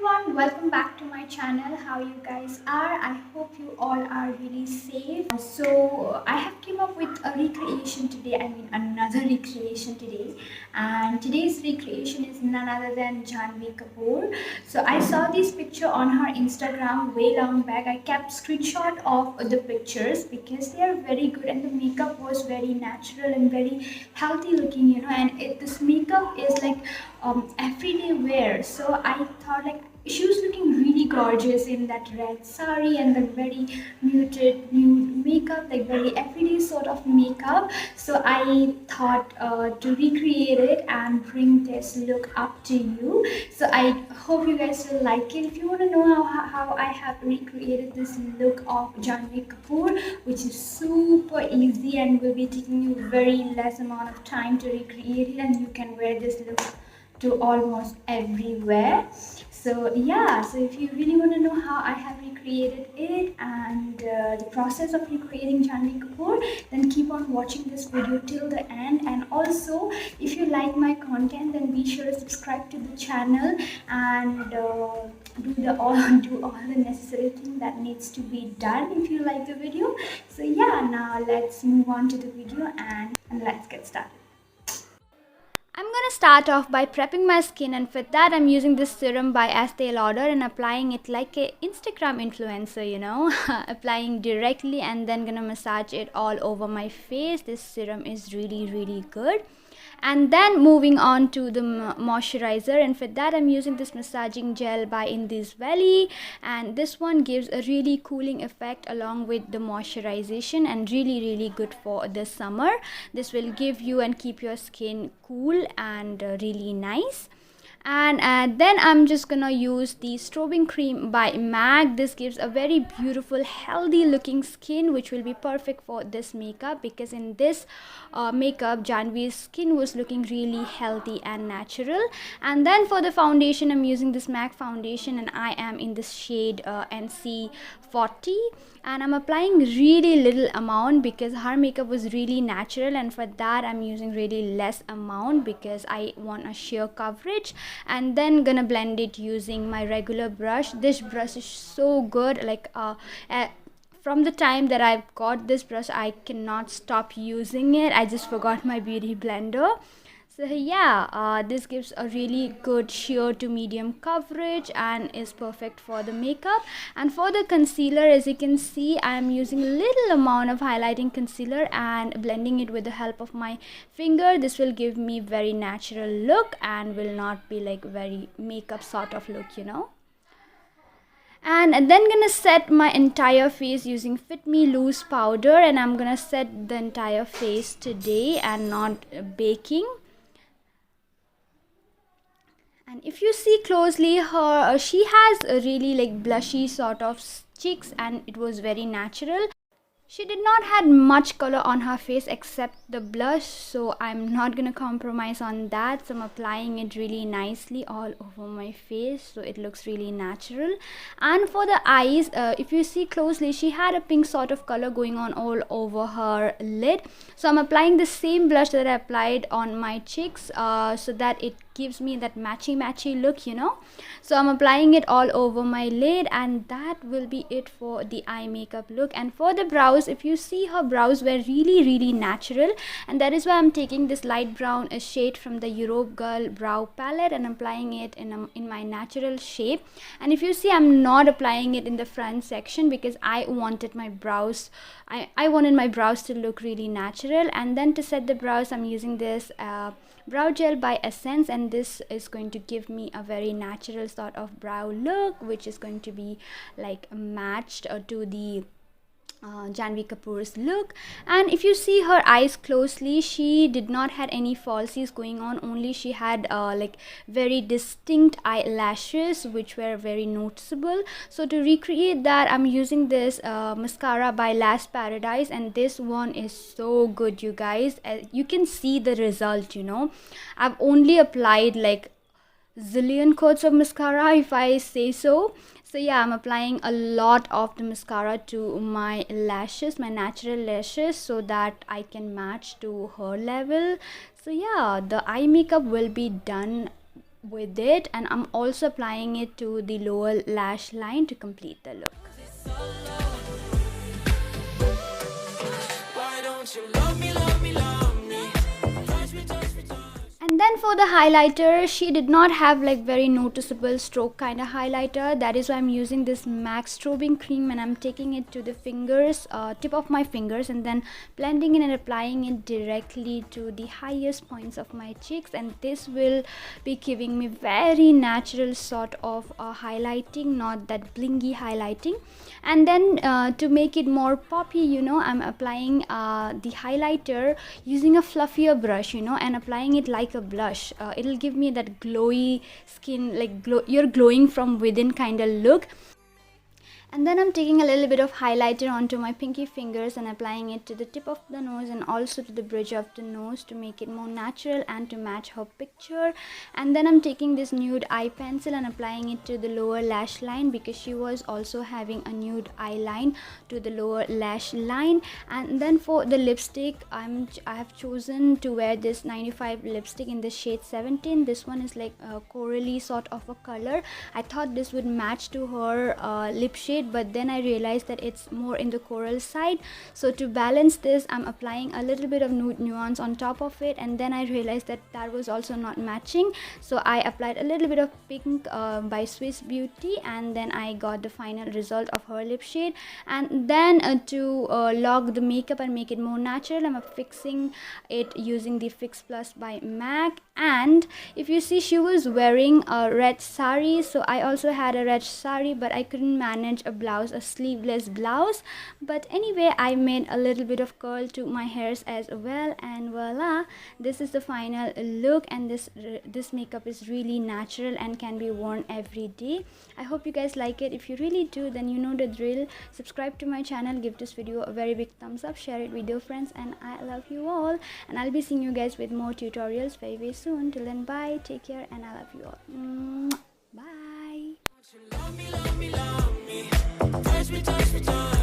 everyone, welcome back to my channel. How you guys are? I hope you all are really safe. So I have came up with a recreation today. Another recreation today, and today's recreation is none other than Janhvi Kapoor. So I saw this picture on her Instagram way long back. I kept screenshot of the pictures because they are very good and the makeup was very natural and very healthy looking, and this makeup is like everyday wear. So I thought like she was looking really gorgeous in that red sari and the very muted nude makeup, like very everyday sort of makeup. So I thought to recreate it and bring this look up to you. So I hope you guys will like it. If you want to know how I have recreated this look of Janhvi Kapoor, which is super easy and will be taking you very less amount of time to recreate it, and you can wear this look to almost everywhere. So yeah, so if you really want to know how I have recreated it and the process of recreating Janhvi Kapoor, then keep on watching this video till the end. And also, if you like my content, then be sure to subscribe to the channel and do all the necessary thing that needs to be done if you like the video. So yeah, now let's move on to the video and let's get started. I'm gonna start off by prepping my skin, and for that I'm using this serum by Estee Lauder and applying it like a Instagram influencer, applying directly and then gonna massage it all over my face. This serum is really good. And then moving on to the moisturizer, and for that I'm using this massaging gel by Indus, and this one gives a really cooling effect along with the moisturization and really good for the summer. This will give you and keep your skin cool and really nice. And then I'm just gonna use the Strobing Cream by MAC. This gives a very beautiful healthy looking skin, which will be perfect for this makeup, because in this makeup Jahnvi's skin was looking really healthy and natural. And then for the foundation, I'm using this MAC foundation and I am in this shade NC40, and I'm applying really little amount because her makeup was really natural, and for that I'm using really less amount because I want a sheer coverage. And then gonna blend it using my regular brush. This brush is so good, like from the time that I've got this brush I cannot stop using it. I just forgot my beauty blender. So yeah, this gives a really good sheer to medium coverage and is perfect for the makeup. And for the concealer, as you can see, I am using a little amount of highlighting concealer and blending it with the help of my finger. This will give me very natural look and will not be like very makeup sort of look, And then gonna set my entire face using Fit Me Loose powder, and I'm gonna set the entire face today and not baking. And if you see closely, she has a really like blushy sort of cheeks and it was very natural. She did not had much color on her face except the blush, so I'm not gonna compromise on that. So I'm applying it really nicely all over my face so it looks really natural. And for the eyes, if you see closely, she had a pink sort of color going on all over her lid. So I'm applying the same blush that I applied on my cheeks so that it gives me that matchy look, So I'm applying it all over my lid, and that will be it for the eye makeup look. And for the brows, if you see, her brows were really natural, and that is why I'm taking this light brown shade from the Europe Girl brow palette and applying it in my natural shape. And if you see, I'm not applying it in the front section because I wanted my brows I wanted my brows to look really natural. And then to set the brows, I'm using this brow gel by Essence, and this is going to give me a very natural sort of brow look, which is going to be like matched to the Janhvi Kapoor's look. And if you see her eyes closely, she did not had any falsies going on, only she had like very distinct eyelashes which were very noticeable. So to recreate that, I'm using this mascara by Lash Paradise, and this one is so good, you guys. You can see the result, I've only applied like zillion coats of mascara, if I say so. So yeah, I'm applying a lot of the mascara to my lashes, my natural lashes, so that I can match to her level. So yeah, the eye makeup will be done with it, and I'm also applying it to the lower lash line to complete the look. Why don't you love me, love me, love me? Touch me, touch me, touch me. And then for the highlighter, she did not have like very noticeable stroke kind of highlighter. That is why I'm using this MAC Strobing Cream, and I'm taking it to the fingers, tip of my fingers, and then blending it and applying it directly to the highest points of my cheeks. And this will be giving me very natural sort of highlighting, not that blingy highlighting. And then to make it more poppy, you know, I'm applying the highlighter using a fluffier brush, you know, and applying it like a blush. It'll give me that glowy skin, like you're glowing from within kind of look. And then I'm taking a little bit of highlighter onto my pinky fingers and applying it to the tip of the nose and also to the bridge of the nose to make it more natural and to match her picture. And then I'm taking this nude eye pencil and applying it to the lower lash line, because she was also having a nude eye line to the lower lash line. And then for the lipstick, I have chosen to wear this 95 lipstick in the shade 17. This one is like a corally sort of a color. I thought this would match to her lip shade, but then I realized that it's more in the coral side. So to balance this, I'm applying a little bit of nude nuance on top of it, and then I realized that that was also not matching. So I applied a little bit of pink by Swiss Beauty, and then I got the final result of her lip shade. And then to lock the makeup and make it more natural, I'm fixing it using the Fix Plus by MAC. And if you see, she was wearing a red sari, so I also had a red sari, but I couldn't manage a blouse, a sleeveless blouse. But anyway, I made a little bit of curl to my hairs as well, and voila, this is the final look. And this makeup is really natural and can be worn every day. I hope you guys like it. If you really do, then you know the drill. Subscribe to my channel, give this video a very big thumbs up, share it with your friends, and I love you all. And I'll be seeing you guys with more tutorials very, very soon. Till then, bye, take care, and I love you all. Bye. Touch me, touch me, touch me.